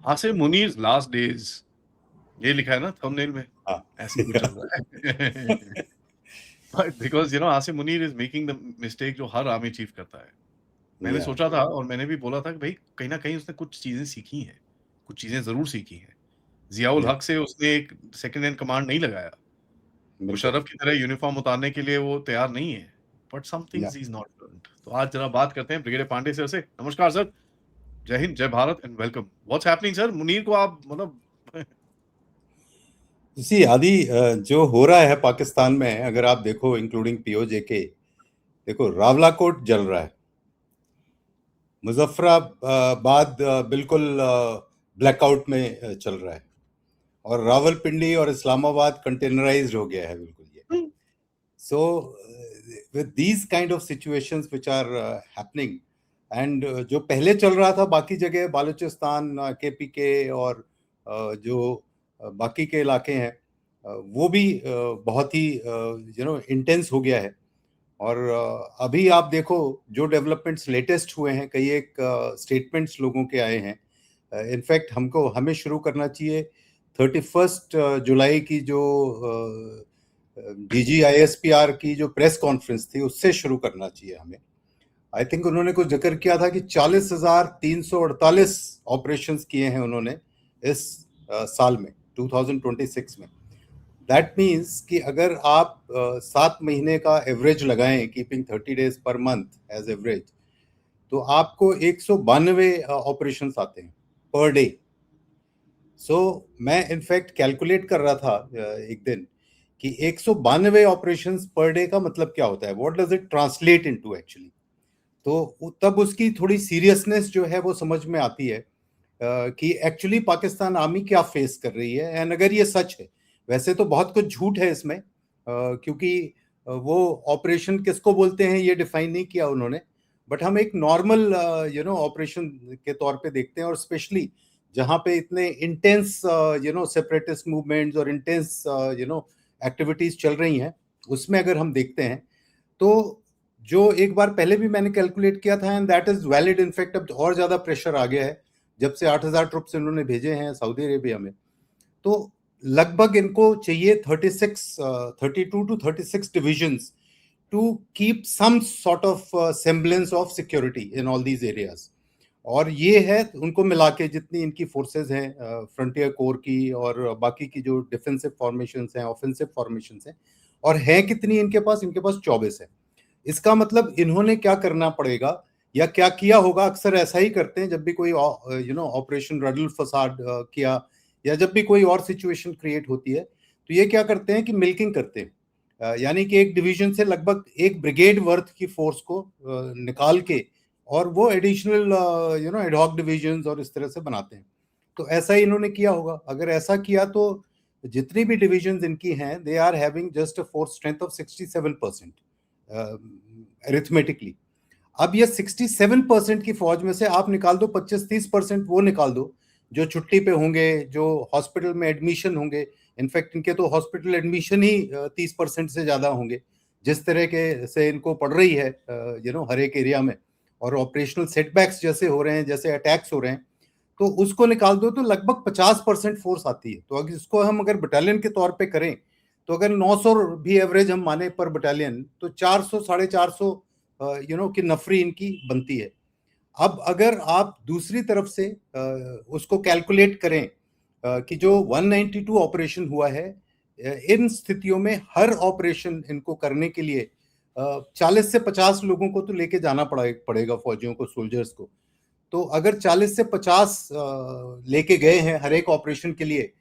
Asim Munir last days, ये लिखा है ना थंबनेल में, हाँ। ऐसे ही कुछ चल रहा है। But because Asim Munir is making the mistake जो हर आर्मी चीफ करता है। मैंने या सोचा था और मैंने भी बोला था कि भाई कहीं ना कहीं उसने कुछ चीजें सीखी हैं, कुछ चीजें जरूर सीखी हैं। जियाउल या हक से उसने एक सेकंड हैंड कमांड नहीं लगाया। बिल्कुल। मुशर्रफ की तरह यूनिफॉर्म उतारने के लिए वो तैयार नहीं है। बट सम या थिंग्स इज नॉट लर्नड। तो आज जरा बात करते हैं ब्रिगेडियर पांडे सर से। नमस्कार सर, जय हिंद, जय Bharat and welcome. What's happening sir? Munir को आप मतलब इसी आदि जो हो रहा है पाकिस्तान में, अगर आप देखो इंक्लूडिंग पीओजे के, देखो रावलाकोट जल रहा है, मुजफ्फराबाद बिल्कुल ब्लैकआउट में चल रहा है, और रावलपिंडी और इस्लामाबाद कंटेनराइज्ड हो गया है बिल्कुल ये। So with these kind of situations which are happening, and जो पहले चल रहा था बाकी जगह, बालूचिस्तान, केपीके और जो बाकी के इलाके हैं, वो भी बहुत ही इंटेंस हो गया है। और अभी आप देखो जो डेवलपमेंट्स लेटेस्ट हुए हैं, कई एक स्टेटमेंट्स लोगों के आए हैं। इनफैक्ट हमें शुरू करना चाहिए 31 जुलाई की जो DGISPR की जो प्रेस कॉन्फ्रेंस थी उससे शुरू करना चाहिए हमें। आई थिंक उन्होंने कुछ जिक्र किया था कि 40,348 ऑपरेशंस किए हैं उन्होंने इस साल में, 2026 में। दैट मीन्स कि अगर आप 7 महीने का एवरेज लगाएं, keeping 30 days per month as average, तो आपको 192 ऑपरेशन आते हैं पर डे। सो मैं इनफैक्ट कैलकुलेट कर रहा था एक दिन कि 192 ऑपरेशंस पर डे का मतलब क्या होता है, what does it translate into actually. तो तब उसकी थोड़ी सीरियसनेस जो है वो समझ में आती है कि एक्चुअली पाकिस्तान आर्मी क्या फेस कर रही है। एंड अगर ये सच है, वैसे तो बहुत कुछ झूठ है इसमें, क्योंकि वो ऑपरेशन किसको बोलते हैं ये डिफाइन नहीं किया उन्होंने। बट हम एक नॉर्मल ऑपरेशन के तौर पे देखते हैं, और स्पेशली जहाँ पे इतने इंटेंस सेपरेटिस्ट मूवमेंट्स और इंटेंस एक्टिविटीज चल रही हैं, उसमें अगर हम देखते हैं तो जो एक बार पहले भी मैंने कैलकुलेट किया था, and that is valid. In fact अब और ज्यादा प्रेशर आ गया है जब से 8,000 ट्रुप्स इन्होंने भेजे हैं सऊदी अरेबिया में। तो लगभग इनको चाहिए 32 to 36 divisions to keep some sort of semblance of security in all these areas. और ये है उनको मिला के जितनी इनकी फोर्सेज हैं, फ्रंटियर कोर की और बाकी की जो डिफेंसिव फॉर्मेशंस हैं, ऑफेंसिव फॉर्मेशंस हैं, और है कितनी इनके पास 24 है। इसका मतलब इन्होंने क्या करना पड़ेगा या क्या किया होगा, अक्सर ऐसा ही करते हैं जब भी कोई ऑपरेशन रडल फसाद किया, या जब भी कोई और सिचुएशन क्रिएट होती है, तो ये क्या करते हैं कि मिल्किंग करते हैं। यानी कि एक डिवीजन से लगभग एक ब्रिगेड वर्थ की फोर्स को निकाल के, और वो एडिशनल एडहॉक डिविजन्स और इस तरह से बनाते हैं। तो ऐसा ही इन्होंने किया होगा। अगर ऐसा किया तो जितनी भी डिविजन्स इनकी हैं, they are having just a force strength of 67% arithmetically. अब ये 67% की फौज में से आप निकाल दो 25-30% वो निकाल दो जो छुट्टी पे होंगे, जो हॉस्पिटल में एडमिशन होंगे। इनफैक्ट इनके तो हॉस्पिटल एडमिशन ही 30% से ज्यादा होंगे, जिस तरह के से इनको पड़ रही है हर एक एरिया में, और ऑपरेशनल सेटबैक्स जैसे हो रहे हैं, जैसे अटैक्स हो रहे हैं, तो उसको निकाल दो तो लगभग 50% फोर्स आती है। तो अगर इसको हम अगर बटालियन के तौर पे करें, तो अगर 900 भी एवरेज हम माने पर बटालियन, तो 400 450 की नफरी इनकी बनती है। अब अगर आप दूसरी तरफ से उसको कैलकुलेट करें कि जो 192 ऑपरेशन हुआ है, इन स्थितियों में हर ऑपरेशन इनको करने के लिए 40 से 50 लोगों को तो लेके जाना पड़ेगा, फौजियों को, सोल्जर्स को। तो अगर 40 से 50 लेके गए हैं हर एक ऑपरेशन के लिए,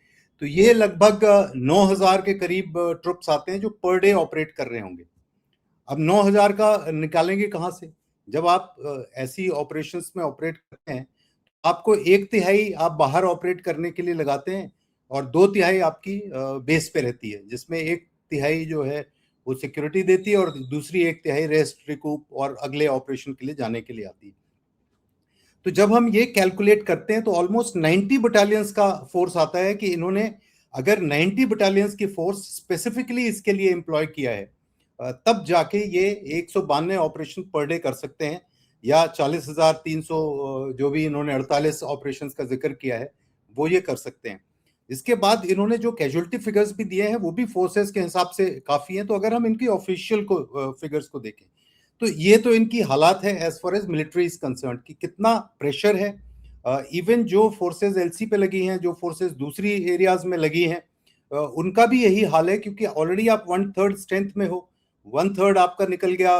तो ये लगभग 9,000 के करीब ट्रुप्स आते हैं जो पर डे ऑपरेट कर रहे होंगे। अब 9,000 का निकालेंगे कहाँ से? जब आप ऐसी ऑपरेशंस में ऑपरेट करते हैं, आपको 1/3 आप बाहर ऑपरेट करने के लिए लगाते हैं, और 2/3 आपकी बेस पे रहती है, जिसमें 1/3 जो है वो सिक्योरिटी देती है, और दूसरी 1/3 रेस्ट, रिकूप और अगले ऑपरेशन के लिए जाने के लिए आती है। तो जब हम ये कैलकुलेट करते हैं तो ऑलमोस्ट 90 बटालियंस का फोर्स आता है कि इन्होंने अगर 90 बटालियंस की फोर्स स्पेसिफिकली इसके लिए एम्प्लॉय किया है, तब जाके ये 192 ऑपरेशन पर डे कर सकते हैं, या 40,300 जो भी इन्होंने 48 ऑपरेशंस का जिक्र किया है वो ये कर सकते हैं। इसके बाद इन्होंने जो कैजुअलिटी फिगर्स भी दिए हैं वो भी फोर्सेस के हिसाब से काफी हैं। तो अगर हम इनकी ऑफिशियल को फिगर्स को देखें तो ये तो इनकी हालात है as far as military is concern कि कितना प्रेशर है। इवन जो फोर्सेस एलसी पे लगी हैं, जो फोर्सेस दूसरी एरियाज में लगी हैं, उनका भी यही हाल है, क्योंकि ऑलरेडी आप 1/3 स्ट्रेंथ में हो, 1/3 आपका निकल गया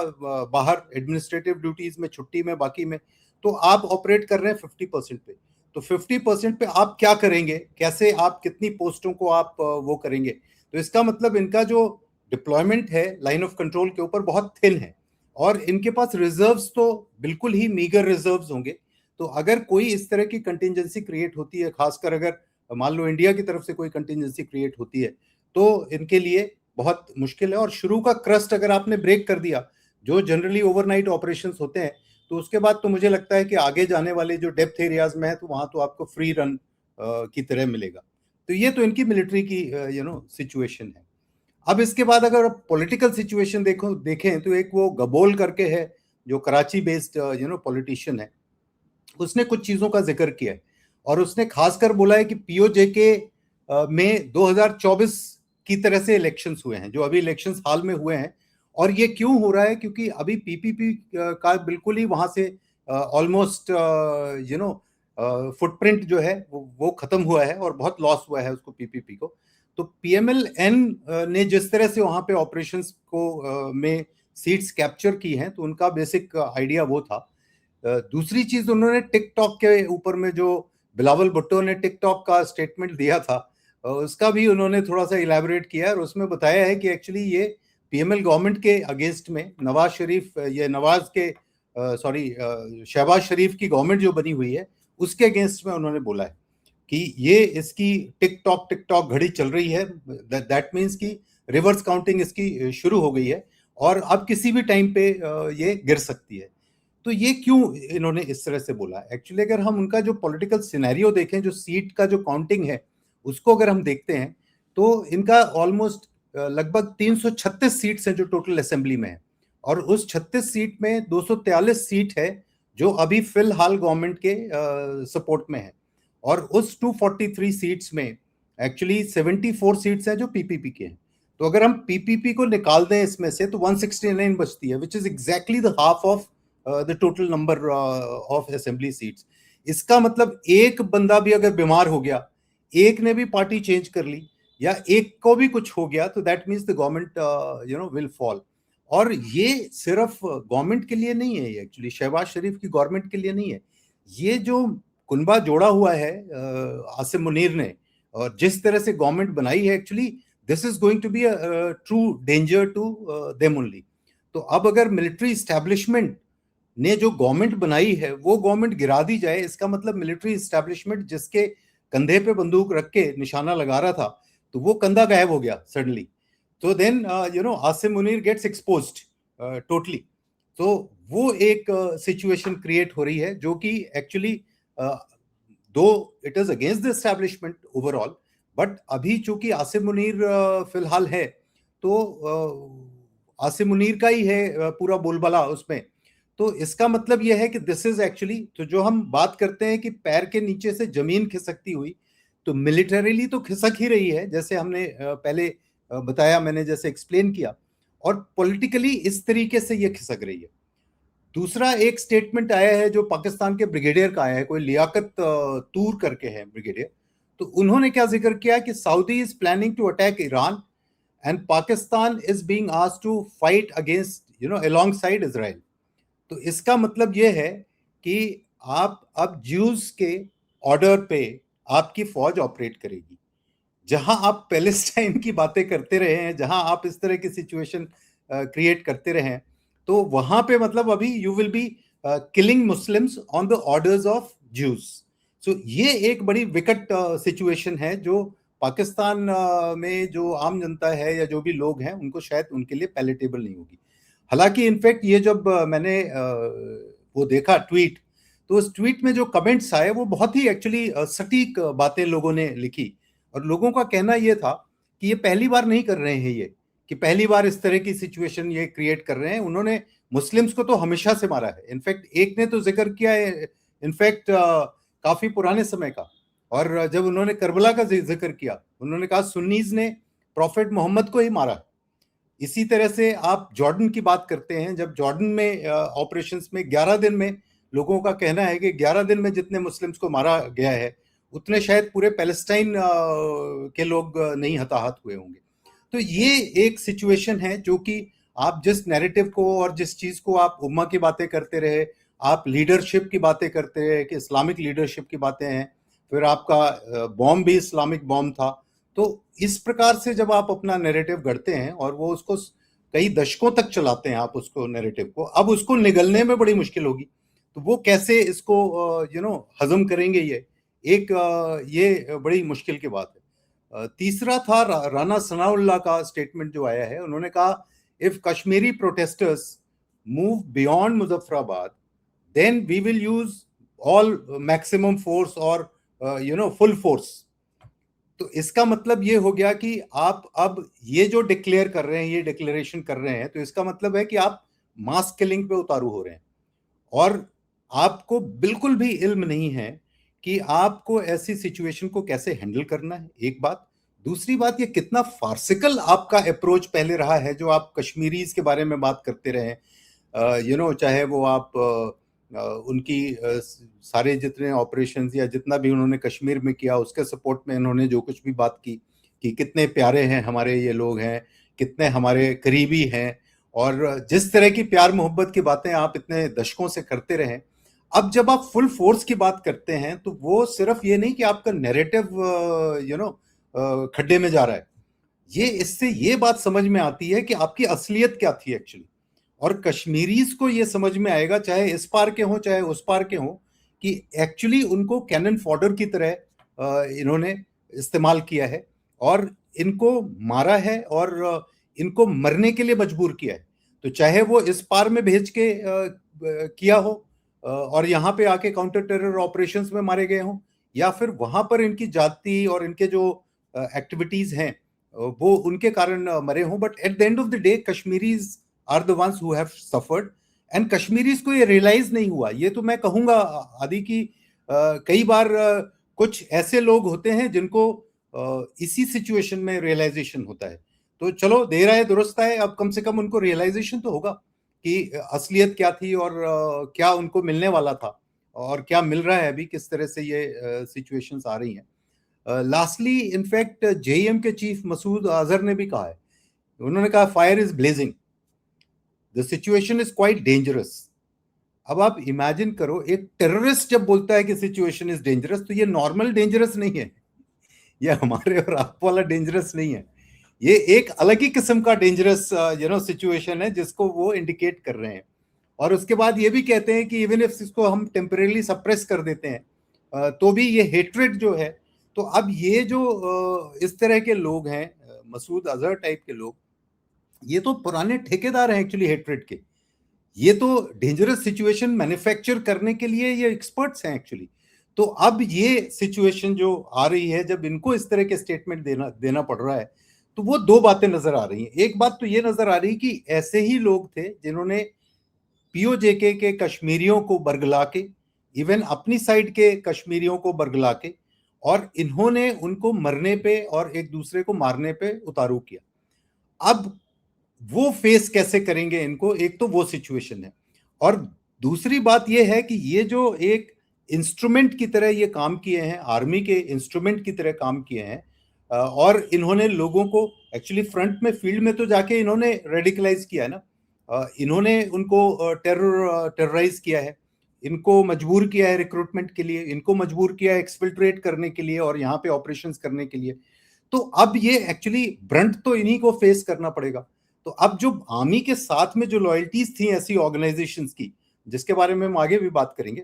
बाहर एडमिनिस्ट्रेटिव ड्यूटीज में, छुट्टी में, बाकी में, तो आप ऑपरेट कर रहे हैं 50% पे। तो 50% पे आप क्या करेंगे, कैसे आप कितनी पोस्टों को आप वो करेंगे? तो इसका मतलब इनका जो डिप्लॉयमेंट है लाइन ऑफ कंट्रोल के ऊपर बहुत थिन है, और इनके पास रिजर्व्स तो बिल्कुल ही मीगर रिजर्व्स होंगे। तो अगर कोई इस तरह की कंटिजेंसी क्रिएट होती है, खासकर अगर मान लो इंडिया की तरफ से कोई कंटिजेंसी क्रिएट होती है, तो इनके लिए बहुत मुश्किल है। और शुरू का क्रस्ट अगर आपने ब्रेक कर दिया, जो जनरली ओवरनाइट ऑपरेशंस होते हैं, तो उसके बाद तो मुझे लगता है कि आगे जाने वाले जो डेप्थ एरियाज में है, तो वहां तो आपको फ्री रन की तरह मिलेगा। तो ये तो इनकी मिलिट्री की सिचुएशन है। अब इसके बाद अगर पॉलिटिकल सिचुएशन देखें तो एक वो गबोल करके है, जो कराची बेस्ड पॉलिटिशियन है, उसने कुछ चीजों का जिक्र किया है, और उसने खासकर बोला है कि पीओजेके में 2024 की तरह से इलेक्शंस हुए हैं, जो अभी इलेक्शंस हाल में हुए हैं। और ये क्यों हो रहा है? क्योंकि अभी पीपीपी का बिल्कुल ही वहां से ऑलमोस्ट फुटप्रिंट जो है वो खत्म हुआ है, और बहुत लॉस हुआ है उसको, पीपीपी को। तो पीएमएल-एन ने जिस तरह से वहां पे ऑपरेशंस को में सीट्स कैप्चर की हैं, तो उनका बेसिक आइडिया वो था। दूसरी चीज, उन्होंने टिकटॉक के ऊपर में जो बिलावल भुट्टो ने टिकटॉक का स्टेटमेंट दिया था, उसका भी उन्होंने थोड़ा सा इलैबोरेट किया है, और उसमें बताया है कि एक्चुअली ये पीएमएल गवर्नमेंट के अगेंस्ट में नवाज शरीफ, ये शहबाज शरीफ की गवर्नमेंट जो बनी हुई है, उसके अगेंस्ट में उन्होंने बोला है कि ये इसकी टिकटॉक घड़ी चल रही है। दैट मीन्स कि रिवर्स काउंटिंग इसकी शुरू हो गई है, और अब किसी भी टाइम पे ये गिर सकती है। तो ये क्यों इन्होंने इस तरह से बोला? एक्चुअली अगर हम उनका जो पॉलिटिकल सिनेरियो देखें, जो सीट का जो काउंटिंग है, उसको अगर हम देखते हैं, तो इनका ऑलमोस्ट लगभग 336 सीट्स हैं जो टोटल असेंबली में है, और उस 36 सीट में 243 सीट है जो अभी फिलहाल गवर्नमेंट के सपोर्ट में है, और उस 243 सीट्स में एक्चुअली 74 सीट्स हैं जो पीपीपी के हैं। तो अगर हम पीपीपी को निकाल दें इसमें से, तो 169 बचती है, which is exactly the half of the total number of assembly seats. इसका मतलब एक बंदा भी अगर बीमार हो गया, एक ने भी पार्टी चेंज कर ली, या एक को भी कुछ हो गया, तो that means the government will fall. और ये सिर्फ गवर्नमेंट के लिए नहीं है, ये एक्चुअली शहबाज शरीफ की गवर्नमेंट के लिए नहीं है। ये जो कुनबा जोड़ा हुआ है आसिम मुनीर ने, और जिस तरह से गवर्नमेंट बनाई है, actually this is going to be a true danger to them only. तो अब अगर मिलिट्री इस्टेब्लिशमेंट ने जो गवर्नमेंट बनाई है वो गवर्नमेंट गिरा दी जाए, इसका मतलब मिलिट्री इस्टेब्लिशमेंट जिसके कंधे पे बंदूक रख के निशाना लगा रहा था, तो वो कंधा गायब हो गया सडनली। तो then Asim Munir gets exposed totally. तो वो एक सिचुएशन क्रिएट हो रही है, जो कि एक्चुअली दो it is against the establishment overall, but अभी चूंकि आसिम मुनीर फिलहाल है, तो आसिम मुनीर का ही है पूरा बोलबाला उसमें। तो इसका मतलब यह है कि दिस इज एक्चुअली, तो जो हम बात करते हैं कि पैर के नीचे से जमीन खिसकती हुई, तो मिलिटरीली तो खिसक ही रही है, जैसे हमने पहले बताया, मैंने जैसे एक्सप्लेन किया, और पॉलिटिकली इस तरीके से ये खिसक रही है। दूसरा एक स्टेटमेंट आया है जो पाकिस्तान के ब्रिगेडियर का आया है, कोई लियाकत तूर करके है ब्रिगेडियर। तो उन्होंने क्या जिक्र किया कि Saudi is planning to attack Iran and Pakistan is being asked to fight against alongside Israel. तो इसका मतलब यह है कि आप अब ज्यूज के ऑर्डर पे आपकी फौज ऑपरेट करेगी। जहां आप पैलेस्टाइन की बातें करते रहे हैं, जहां आप इस तरह की सिचुएशन क्रिएट करते रहे हैं, तो वहां पे मतलब अभी you will be killing Muslims on the orders of Jews. So ये एक बड़ी विकट सिचुएशन है, जो पाकिस्तान में जो आम जनता है या जो भी लोग हैं, उनको शायद उनके लिए पैलेटेबल नहीं होगी। हालांकि इनफैक्ट ये जब मैंने वो देखा ट्वीट, तो उस ट्वीट में जो कमेंट्स आए वो बहुत ही एक्चुअली सटीक बातें लोगों ने लिखी, और लोगों का कहना यह था कि ये पहली बार नहीं कर रहे हैं, ये कि पहली बार इस तरह की सिचुएशन ये क्रिएट कर रहे हैं। उन्होंने मुस्लिम्स को तो हमेशा से मारा है, इनफैक्ट एक ने तो जिक्र किया है इनफैक्ट काफी पुराने समय का, और जब उन्होंने करबला का जिक्र किया, उन्होंने कहा सुन्नीज ने प्रॉफेट मोहम्मद को ही मारा। इसी तरह से आप जॉर्डन की बात करते हैं, जब जॉर्डन में ऑपरेशंस में 11 दिन में, लोगों का कहना है कि 11 दिन में जितने मुस्लिम्स को मारा गया है उतने शायद पूरे पैलेस्टाइन के लोग नहीं हताहत हुए होंगे। तो ये एक सिचुएशन है जो कि आप जिस नैरेटिव को और जिस चीज को आप उम्मा की बातें करते रहे, आप लीडरशिप की बातें करते रहे कि इस्लामिक लीडरशिप की बातें हैं, फिर आपका बॉम्ब भी इस्लामिक बॉम्ब था। तो इस प्रकार से जब आप अपना नैरेटिव गढ़ते हैं और वो उसको कई दशकों तक चलाते हैं आप उसको नैरेटिव को, अब उसको निगलने में बड़ी मुश्किल होगी। तो वो कैसे इसको हजम करेंगे, ये बड़ी मुश्किल की बात है। तीसरा था राना सनाउल्लाह का स्टेटमेंट जो आया है, उन्होंने कहा if Kashmiri protesters move beyond Muzaffarabad then we will use all maximum force और फुल फोर्स। तो इसका मतलब ये हो गया कि आप अब ये जो डिक्लेयर कर रहे हैं, ये डिक्लेरेशन कर रहे हैं, तो इसका मतलब है कि आप मास किलिंग पे उतारू हो रहे हैं और आपको बिल्कुल भी इल्म नहीं है कि आपको ऐसी सिचुएशन को कैसे हैंडल करना है, एक बात। दूसरी बात, ये कितना फार्सिकल आपका अप्रोच पहले रहा है, जो आप कश्मीरीज के बारे में बात करते रहे, चाहे वो आप उनकी सारे जितने ऑपरेशंस या जितना भी उन्होंने कश्मीर में किया उसके सपोर्ट में इन्होंने जो कुछ भी बात की कि कितने प्यारे हैं हमारे ये लोग हैं, कितने हमारे करीबी हैं, और जिस तरह की प्यार मोहब्बत की बातें आप इतने दशकों से करते रहे, अब जब आप फुल फोर्स की बात करते हैं तो वो सिर्फ ये नहीं कि आपका नैरेटिव खड्डे में जा रहा है, ये इससे ये बात समझ में आती है कि आपकी असलियत क्या थी एक्चुअली। और कश्मीरीज को ये समझ में आएगा, चाहे इस पार के हों चाहे उस पार के हों, कि एक्चुअली उनको कैनन फॉडर की तरह इन्होंने इस्तेमाल किया है और इनको मारा है और इनको मरने के लिए मजबूर किया है। तो चाहे वो इस पार में भेज के किया हो और यहाँ पे आके काउंटर टेरर ऑपरेशंस में मारे गए हों, या फिर वहां पर इनकी जाति और इनके जो एक्टिविटीज हैं वो उनके कारण मरे हों, but at the end of the day Kashmiris are the ones who have suffered. And Kashmiris को ये रियलाइज नहीं हुआ, ये तो मैं कहूंगा आदि की कई बार कुछ ऐसे लोग होते हैं जिनको इसी सिचुएशन में रियलाइजेशन होता है। तो चलो देर आए दुरुस्त आए, अब कम से कम उनको रियलाइजेशन तो होगा कि असलियत क्या थी और क्या उनको मिलने वाला था और क्या मिल रहा है अभी, किस तरह से ये सिचुएशंस आ रही हैं। लास्टली इनफैक्ट जेएम के चीफ मसूद अजहर ने भी कहा है, उन्होंने कहा fire is blazing, the situation is quite dangerous. अब आप इमेजिन करो, एक टेररिस्ट जब बोलता है कि सिचुएशन इज डेंजरस, तो ये नॉर्मल डेंजरस नहीं है, ये हमारे और आप वाला डेंजरस नहीं है, ये एक अलग ही किस्म का डेंजरस सिचुएशन है जिसको वो इंडिकेट कर रहे हैं। और उसके बाद ये भी कहते हैं कि इवन इफ इसको हम टेम्परेली सप्रेस कर देते हैं तो भी ये हेट्रेड जो है, तो अब ये जो इस तरह के लोग हैं, मसूद अजहर टाइप के लोग, ये तो पुराने ठेकेदार हैं एक्चुअली हेट्रेड के, ये तो डेंजरस सिचुएशन मैन्युफैक्चर करने के लिए ये एक्सपर्ट्स हैं एक्चुअली। तो अब ये सिचुएशन जो आ रही है, जब इनको इस तरह के स्टेटमेंट देना पड़ रहा है, तो वो दो बातें नजर आ रही हैं। एक बात तो ये नजर आ रही कि ऐसे ही लोग थे जिन्होंने पीओजेके के कश्मीरियों को बरगला के, इवन अपनी साइड के कश्मीरियों को बरगला के, और इन्होंने उनको मरने पे और एक दूसरे को मारने पे उतारू किया। अब वो फेस कैसे करेंगे इनको, एक तो वो सिचुएशन है, और दूसरी बात ये है कि ये जो एक इंस्ट्रूमेंट की तरह ये काम किए हैं, आर्मी के इंस्ट्रूमेंट की तरह काम किए हैं, और इन्होंने लोगों को एक्चुअली फ्रंट में फील्ड में तो जाके इन्होंने रेडिकलाइज किया है ना, इन्होंने उनको टेरराइज किया है, इनको मजबूर किया है रिक्रूटमेंट के लिए, इनको मजबूर किया है एक्सफिल्ट्रेट करने के लिए और यहाँ पे ऑपरेशंस करने के लिए। तो अब ये एक्चुअली ब्रंट तो इन्हीं को फेस करना पड़ेगा। तो अब जो आर्मी के साथ में जो लॉयल्टीज थी ऐसी ऑर्गेनाइजेशंस की, जिसके बारे में हम आगे भी बात करेंगे,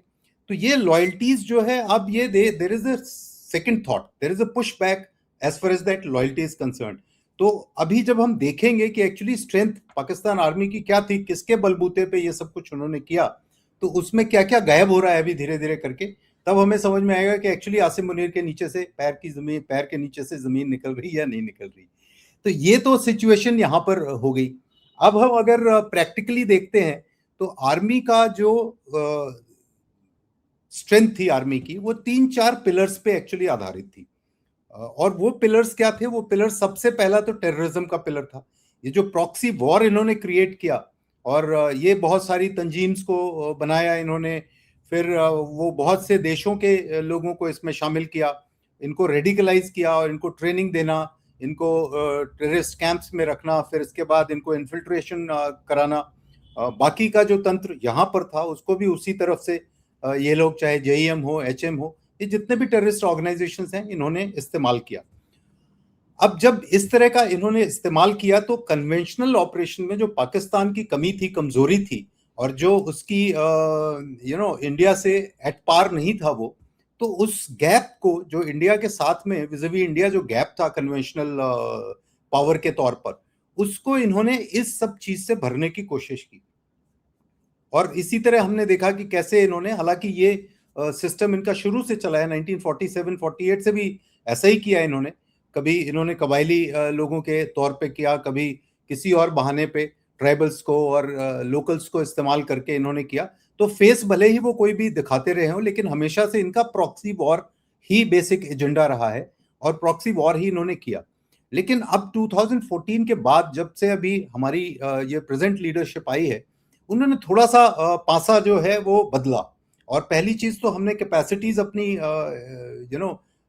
तो ये लॉयल्टीज जो है अब ये there is a second thought, there is a push back as far as that loyalty is concerned. तो अभी जब हम देखेंगे कि एक्चुअली स्ट्रेंथ पाकिस्तान आर्मी की क्या थी, किसके बलबूते पे ये सब कुछ उन्होंने किया, तो उसमें क्या क्या गायब हो रहा है अभी धीरे धीरे करके, तब हमें समझ में आएगा कि एक्चुअली आसिम मुनीर के नीचे से पैर के नीचे से जमीन निकल रही या नहीं निकल रही। तो ये तो सिचुएशन यहाँ पर हो गई। अब हम अगर प्रैक्टिकली देखते हैं तो आर्मी का जो स्ट्रेंथ थी आर्मी की, वो 3-4 पिलर्स पे एक्चुअली आधारित थी। और वो पिलर्स क्या थे? वो पिलर, सबसे पहला तो टेररिज्म का पिलर था। ये जो प्रॉक्सी वॉर इन्होंने क्रिएट किया और ये बहुत सारी तंजीम्स को बनाया इन्होंने, फिर वो बहुत से देशों के लोगों को इसमें शामिल किया, इनको रेडिकलाइज किया और इनको ट्रेनिंग देना, इनको टेररिस्ट कैंप्स में रखना, फिर इसके बाद इनको इन्फिल्ट्रेशन कराना। बाकी का जो तंत्र यहाँ पर था उसको भी उसी तरफ से ये लोग, चाहे जेईएम हो, एचएम हो, ये जितने भी टेररिस्ट ऑर्गेनाइजेशंस हैं, इन्होंने इस्तेमाल किया। अब जब इस तरह का इन्होंने इस्तेमाल किया तो कन्वेंशनल ऑपरेशन में जो पाकिस्तान की कमी थी, कमजोरी थी, और जो उसकी इंडिया से एट पार नहीं था वो, तो उस गैप को जो इंडिया के साथ में विज़िवी इंडिया जो गैप था कन्वेंशनल पावर के तौर पर, उसको इन्होंने इस सब चीज से भरने की कोशिश की। और इसी तरह हमने देखा कि कैसे इन्होंने, हालांकि ये सिस्टम इनका शुरू से चला है, 1947-48 से भी ऐसा ही किया इन्होंने। कभी इन्होंने कबायली लोगों के तौर पे किया, कभी किसी और बहाने पे ट्राइबल्स को और लोकल्स को इस्तेमाल करके इन्होंने किया। तो फेस भले ही वो कोई भी दिखाते रहे हों, लेकिन हमेशा से इनका प्रॉक्सी वॉर ही बेसिक एजेंडा रहा है और प्रॉक्सी वॉर ही इन्होंने किया। लेकिन अब 2014 के बाद, जब से अभी हमारी ये प्रेजेंट लीडरशिप आई है, उन्होंने थोड़ा सा पासा जो है वो बदला। और पहली चीज तो हमने कैपेसिटीज अपनी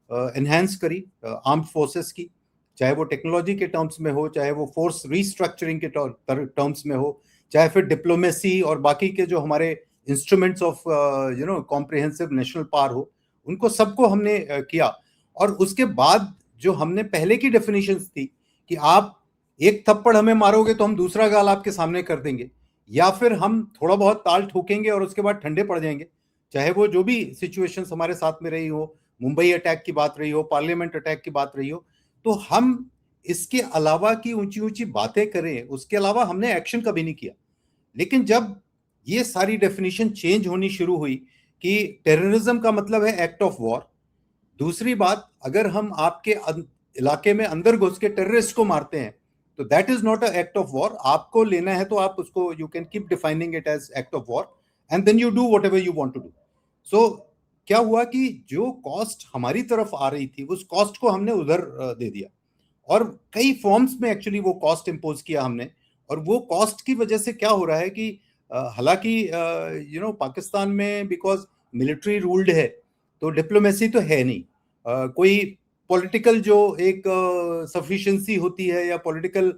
एनहेंस करी आर्म्ड फोर्सेस की, चाहे वो टेक्नोलॉजी के टर्म्स में हो, चाहे वो फोर्स रीस्ट्रक्चरिंग के टर्म्स में हो, चाहे फिर डिप्लोमेसी और बाकी के जो हमारे instruments of comprehensive national power हो, उनको सबको हमने किया। और उसके बाद जो हमने पहले की डेफिनेशंस थी कि आप एक थप्पड़ हमें मारोगे तो हम दूसरा गाल आपके सामने कर देंगे, या फिर हम थोड़ा बहुत ताल ठोकेंगे और उसके बाद ठंडे पड़ जाएंगे, चाहे वो जो भी सिचुएशंस हमारे साथ में रही हो, मुंबई अटैक की बात रही हो, पार्लियामेंट अटैक की बात रही हो, तो हम इसके अलावा की ऊंची ऊंची बातें करें, उसके अलावा हमने एक्शन कभी नहीं किया। लेकिन जब ये सारी डेफिनेशन चेंज होनी शुरू हुई कि टेररिज्म का मतलब है एक्ट ऑफ वॉर, दूसरी बात, अगर हम आपके इलाके में अंदर घुस के टेररिस्ट को मारते हैं तो that is not a act of war. आपको लेना है तो आप उसको, you can keep defining it as act of war and then you do whatever you want to do. So क्या हुआ कि जो कॉस्ट हमारी तरफ आ रही थी, उस कॉस्ट को हमने उधर दे दिया, और कई फॉर्म्स में एक्चुअली वो कॉस्ट इम्पोज किया हमने। और वो कॉस्ट की वजह से क्या हो रहा है कि हालांकि पाकिस्तान में बिकॉज मिलिट्री रूल्ड है तो डिप्लोमेसी तो है नहीं, कोई पॉलिटिकल जो एक सफिशिएंसी होती है या पॉलिटिकल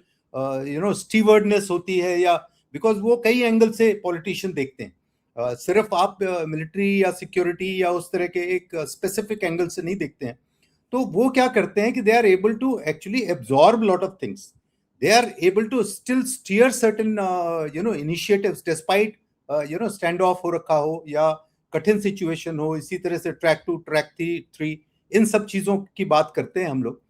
स्टीवर्डनेस होती है, या बिकॉज वो कई एंगल से पॉलिटिशियन देखते हैं, सिर्फ आप मिलिट्री या सिक्योरिटी या उस तरह के एक स्पेसिफिक एंगल से नहीं देखते हैं। तो वो क्या करते हैं कि they are able to actually absorb lot of things, they are able to still steer certain initiatives despite standoff हो रखा हो या कठिन सिचुएशन हो। इसी तरह से ट्रैक 2, ट्रैक 3, इन सब चीजों की बात करते हैं हम लोग।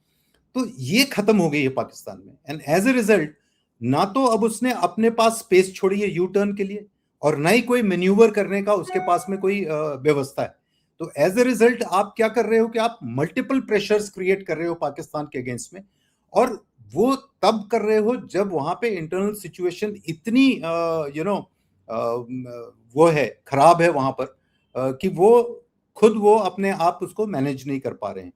तो ये खत्म हो गई है पाकिस्तान में, एंड एज ए रिजल्ट ना तो अब उसने अपने पास स्पेस छोड़ी है यू टर्न के लिए, और ना ही कोई मैन्यूवर करने का उसके पास में कोई व्यवस्था है। तो एज ए रिजल्ट आप क्या कर रहे हो कि आप मल्टीपल प्रेशर्स क्रिएट कर रहे हो पाकिस्तान के अगेंस्ट में, और वो तब कर रहे हो जब वहां पे इंटरनल सिचुएशन इतनी वो है, खराब है वहां पर, कि वो खुद वो अपने आप उसको मैनेज नहीं कर पा रहे हैं।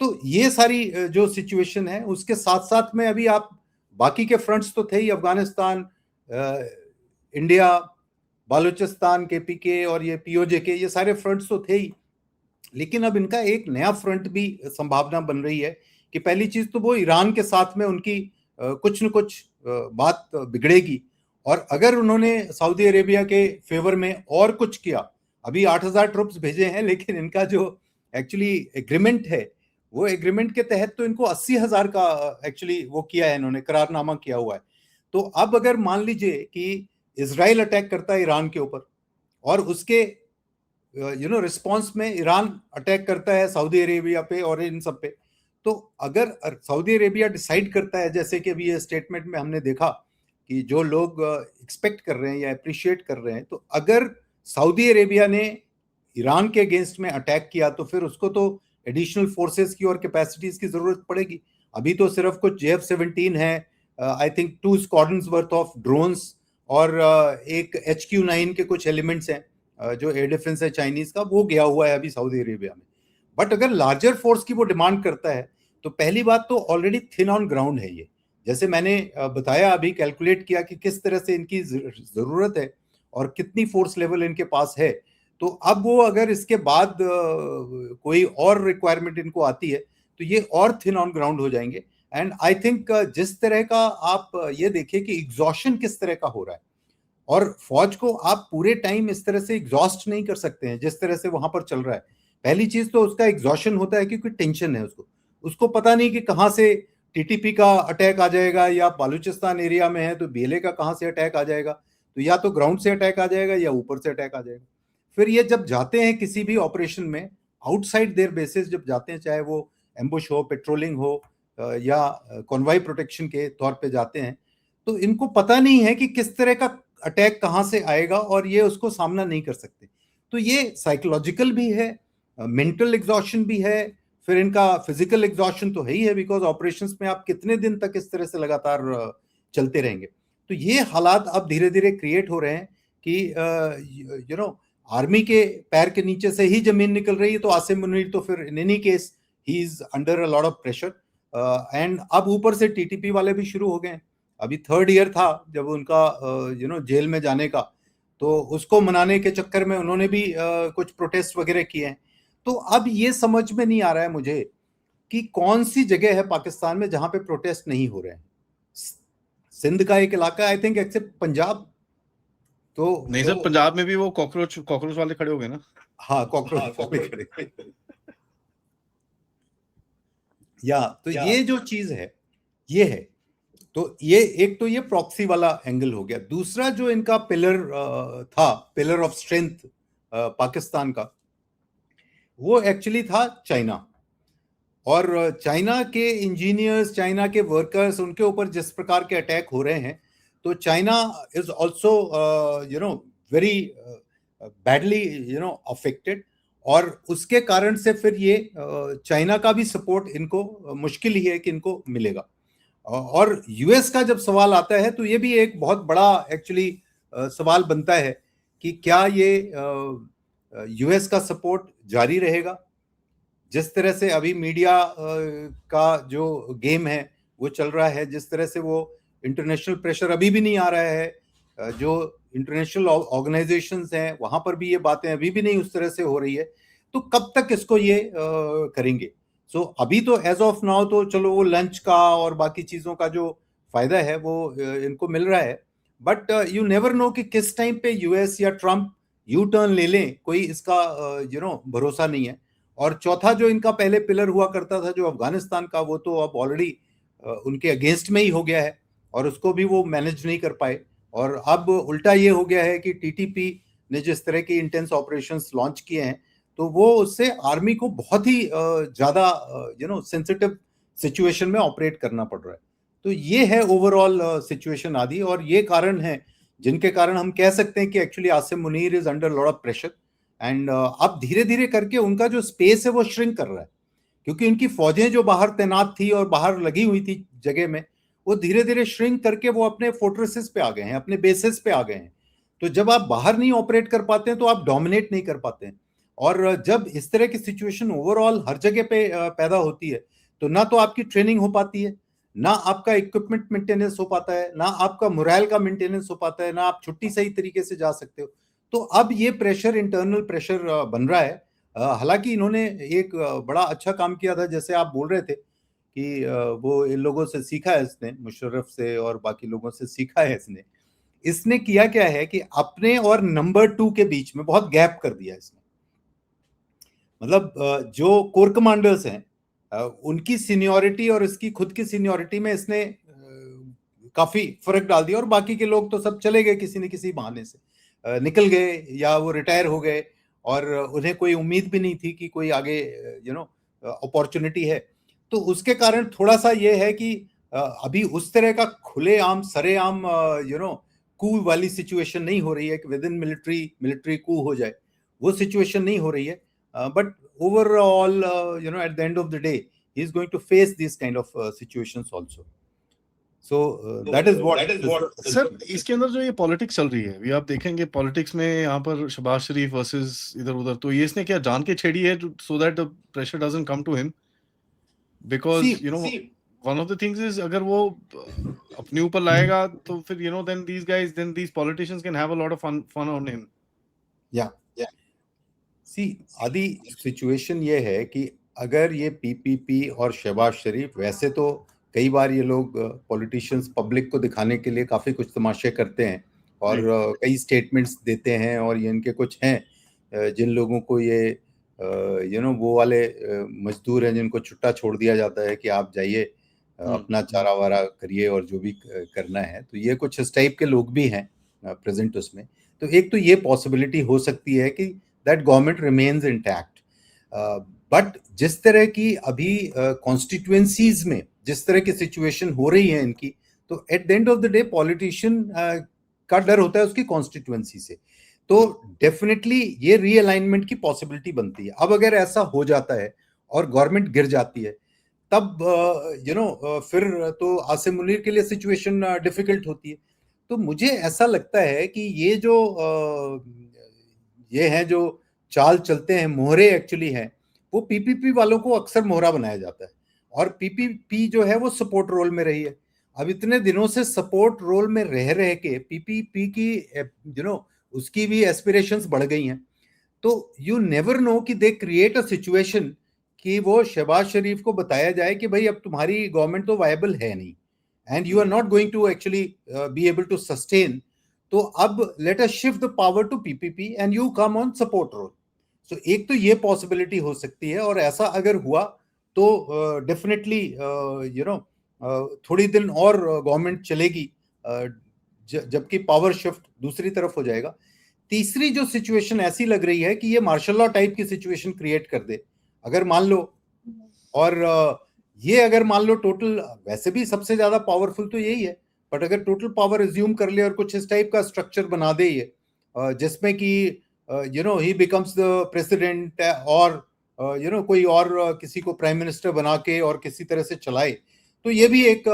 तो ये सारी जो सिचुएशन है, उसके साथ साथ में अभी आप बाकी के फ्रंट्स तो थे ही, अफगानिस्तान, इंडिया, बालूचिस्तान के पीके और ये पीओजे के, ये सारे फ्रंट्स तो थे ही। लेकिन अब इनका एक नया फ्रंट भी संभावना बन रही है कि पहली चीज तो वो ईरान के साथ में उनकी कुछ न कुछ बात बिगड़ेगी, और अगर उन्होंने सऊदी अरेबिया के फेवर में और कुछ किया, अभी 8,000 ट्रुप्स भेजे हैं, लेकिन इनका जो एक्चुअली एग्रीमेंट है, वो एग्रीमेंट के तहत तो इनको 80,000 का एक्चुअली वो किया है, इन्होंने करारनामा किया हुआ है। तो अब अगर मान लीजिए कि इजराइल अटैक करता है ईरान के ऊपर, और उसके रिस्पॉन्स में ईरान अटैक करता है सऊदी अरेबिया पे और इन सब पे, तो अगर सऊदी अरेबिया डिसाइड करता है, जैसे कि अभी ये स्टेटमेंट में हमने देखा कि जो लोग एक्सपेक्ट कर रहे हैं या अप्रिशिएट कर रहे हैं, तो अगर सऊदी अरेबिया ने ईरान के अगेंस्ट में अटैक किया तो फिर उसको तो एडिशनल फोर्सेस की और कैपेसिटीज की जरूरत पड़ेगी। अभी तो सिर्फ कुछ JF-17 है, I think 2 squadrons worth of drones, और एक HQ-9 के कुछ एलिमेंट्स हैं, जो एयर डिफेंस है चाइनीज का, वो गया हुआ है अभी सऊदी अरेबिया में। बट अगर लार्जर फोर्स की वो डिमांड करता है तो पहली बात तो ऑलरेडी थिन ऑन ग्राउंड है ये। जैसे मैंने बताया अभी, कैलकुलेट किया कि किस तरह से इनकी जरूरत है और कितनी फोर्स लेवल इनके पास है। तो अब वो अगर इसके बाद कोई और रिक्वायरमेंट इनको आती है तो ये और थिन ऑन ग्राउंड हो जाएंगे। एंड आई थिंक जिस तरह का आप ये देखिए कि एग्जॉशन किस तरह का हो रहा है, और फौज को आप पूरे टाइम इस तरह से एग्जॉस्ट नहीं कर सकते हैं जिस तरह से वहां पर चल रहा है। पहली चीज तो उसका एग्जॉशन होता है क्योंकि टेंशन है, उसको पता नहीं कि कहां से टीटीपी का अटैक आ जाएगा, या बालूचिस्तान एरिया में है तो बीएलए का कहां से अटैक आ जाएगा, तो या तो ग्राउंड से अटैक आ जाएगा या ऊपर से अटैक आ जाएगा। फिर ये जब जाते हैं किसी भी ऑपरेशन में आउटसाइड देयर बेसिस जब जाते हैं, चाहे वो एम्बुश हो, पेट्रोलिंग हो या कॉन्वॉय प्रोटेक्शन के तौर पे जाते हैं, तो इनको पता नहीं है कि किस तरह का अटैक कहां से आएगा और ये उसको सामना नहीं कर सकते। तो ये साइकोलॉजिकल भी है, मेंटल एग्जॉशन भी है, फिर इनका फिजिकल एग्जॉशन तो है ही है, बिकॉज ऑपरेशंस में आप कितने दिन तक इस तरह से लगातार चलते रहेंगे। तो ये हालात अब धीरे धीरे क्रिएट हो रहे हैं कि यू नो आर्मी के पैर के नीचे से ही जमीन निकल रही है। तो आसिम मुनीर तो फिर in any case he is under a lot of pressure, and अब ऊपर से टीटीपी वाले भी शुरू हो गए हैं। अभी 3rd ईयर था जब उनका जेल में जाने का, तो उसको मनाने के चक्कर में उन्होंने भी कुछ प्रोटेस्ट वगैरह किए हैं। तो अब ये समझ में नहीं आ रहा है मुझे कि कौन सी जगह है पाकिस्तान में जहां पे प्रोटेस्ट नहीं हो रहे हैं। सिंध का एक इलाका, आई थिंक एक्सेप्ट पंजाब, तो नहीं सर, पंजाब में भी वो कॉकरोच वाले खड़े हो गए ना। हाँ, कॉकरोच वाले खड़े या तो ये जो चीज है ये है। तो ये एक तो ये प्रॉक्सी वाला एंगल हो गया। दूसरा जो इनका पिलर था, पिलर ऑफ स्ट्रेंथ पाकिस्तान का, वो एक्चुअली था चाइना। और चाइना के इंजीनियर्स, चाइना के वर्कर्स, उनके ऊपर जिस प्रकार के अटैक हो रहे हैं, तो China is also very badly affected. और उसके कारण से फिर ये चाइना का भी सपोर्ट इनको मुश्किल ही है कि इनको मिलेगा। और यूएस का जब सवाल आता है तो ये भी एक बहुत बड़ा एक्चुअली सवाल बनता है कि क्या ये यूएस का सपोर्ट जारी रहेगा। जिस तरह से अभी मीडिया का जो गेम है वो चल रहा है, जिस तरह से वो इंटरनेशनल प्रेशर अभी भी नहीं आ रहा है, जो इंटरनेशनल ऑर्गेनाइजेशंस हैं वहां पर भी ये बातें अभी भी नहीं उस तरह से हो रही है, तो कब तक इसको ये करेंगे। सो अभी तो एज ऑफ नाउ तो चलो वो लंच का और बाकी चीजों का जो फायदा है वो इनको मिल रहा है, बट यू नेवर नो कि किस टाइम पे यूएस या ट्रम्प यू टर्न ले लें, कोई इसका भरोसा नहीं है। और चौथा जो इनका पहले पिलर हुआ करता था जो अफगानिस्तान का, वो तो अब ऑलरेडी उनके अगेंस्ट में ही हो गया है और उसको भी वो मैनेज नहीं कर पाए। और अब उल्टा ये हो गया है कि टीटीपी ने जिस तरह की इंटेंस ऑपरेशंस लॉन्च किए हैं, तो वो उससे आर्मी को बहुत ही ज्यादा सेंसिटिव सिचुएशन में ऑपरेट करना पड़ रहा है। तो ये है ओवरऑल सिचुएशन आदि, और ये कारण है जिनके कारण हम कह सकते हैं कि actually Asim Munir is under lot of pressure. And अब धीरे धीरे करके उनका जो स्पेस है वो श्रिंक कर रहा है, क्योंकि उनकी फौजें जो बाहर तैनात थी और बाहर लगी हुई थी जगह में, वो धीरे धीरे श्रिंक करके वो अपने फोर्ट्रेसेस पे आ गए हैं, अपने बेसिस पे आ गए हैं। तो जब आप बाहर नहीं ऑपरेट कर पाते हैं तो आप डोमिनेट नहीं कर पाते हैं। और जब इस तरह की सिचुएशन ओवरऑल हर जगह पे पैदा होती है, तो ना तो आपकी ट्रेनिंग हो पाती है, ना आपका इक्विपमेंट मेंटेनेंस हो पाता है, ना आपका मोरल का मेंटेनेंस हो पाता है, ना आप छुट्टी सही तरीके से जा सकते हो। तो अब ये प्रेशर, इंटरनल प्रेशर बन रहा है। हालांकि इन्होंने एक बड़ा अच्छा काम किया था, जैसे आप बोल रहे थे कि वो इन लोगों से सीखा है इसने, मुशर्रफ से और बाकी लोगों से सीखा है इसने किया क्या है कि अपने और नंबर 2 के बीच में बहुत गैप कर दिया इसने। मतलब जो कोर कमांडर्स हैं उनकी सीनियरिटी और इसकी खुद की सीनियरिटी में इसने काफी फर्क डाल दिया, और बाकी के लोग तो सब चले गए, किसी न किसी बहाने से निकल गए या वो रिटायर हो गए, और उन्हें कोई उम्मीद भी नहीं थी कि कोई आगे अपॉर्चुनिटी है। तो उसके कारण थोड़ा सा ये है कि अभी उस तरह का खुलेआम सरेआम कू वाली सिचुएशन नहीं हो रही है कि विद इन मिलिट्री कू हो जाए, वो सिचुएशन नहीं हो रही है। But overall at the end of the day he is going to face these kind of situations also. So that is what sir इसके अंदर जो ये पॉलिटिक्स चल रही है, ये आप देखेंगे पॉलिटिक्स में यहाँ पर शहबाज शरीफ वर्सेस इधर-उधर, तो ये इसने क्या जान के छेड़ी है so that the pressure doesn't come to him? Because see you know one of the things is अगर वो अपने ऊपर लाएगा तो फिर you know then these politicians can have a lot of fun on him. yeah see आदि situation ये है कि अगर ये पीपीपी और शहबाज शरीफ, वैसे तो कई बार ये लोग पॉलिटिशियंस पब्लिक को दिखाने के लिए काफी कुछ तमाशे करते हैं और कई स्टेटमेंट्स देते हैं, और ये इनके कुछ हैं जिन लोगों को ये वो वाले मजदूर हैं जिनको छुट्टा छोड़ दिया जाता है कि आप जाइए अपना चारा वारा करिए और जो भी करना है, तो ये कुछ इस टाइप के लोग भी हैं प्रेजेंट उसमें। तो एक तो ये पॉसिबिलिटी हो सकती है कि that government remains intact, but जिस तरह की अभी कॉन्स्टिट्यूएंसीज में जिस तरह की सिचुएशन हो रही है इनकी, तो eight the end of the day politician का डर होता है उसकी कॉन्स्टिट्यूएंसी से, तो डेफिनेटली ये रीअलाइनमेंट की पॉसिबिलिटी बनती है। अब अगर ऐसा हो जाता है और गवर्नमेंट गिर जाती है, तब फिर तो आसिम मुनीर के लिए सिचुएशन डिफिकल्ट होती है। तो मुझे ऐसा लगता है कि ये जो ये हैं जो चाल चलते हैं, मोहरे एक्चुअली हैं, वो पीपीपी वालों को अक्सर मोहरा बनाया जाता है, और पीपीपी जो है वो सपोर्ट रोल में रही है। अब इतने दिनों से सपोर्ट रोल में रह के पीपीपी की उसकी भी एस्पिरेशंस बढ़ गई हैं। तो यू नेवर नो कि दे क्रिएट अ सिचुएशन कि वो शहबाज शरीफ को बताया जाए कि भाई अब तुम्हारी गवर्नमेंट तो वायबल है नहीं, and you are not going to actually be able to sustain, तो अब let us shift the power to PPP and you come on support role. So एक तो ये पॉसिबिलिटी हो सकती है, और ऐसा अगर हुआ तो डेफिनेटली थोड़ी दिन और गवर्नमेंट चलेगी, जबकि पावर शिफ्ट दूसरी तरफ हो जाएगा। तीसरी जो सिचुएशन ऐसी लग रही है कि ये मार्शल लॉ टाइप की सिचुएशन क्रिएट कर दे, अगर मान लो, और ये अगर मान लो टोटल, वैसे भी सबसे ज्यादा पावरफुल तो यही है, बट अगर टोटल पावर एज्यूम कर ले और कुछ इस टाइप का स्ट्रक्चर बना दे ये, जिसमें कि ही बिकम्स द प्रेसिडेंट, और कोई और किसी को प्राइम मिनिस्टर बना के और किसी तरह से चलाए, तो ये भी एक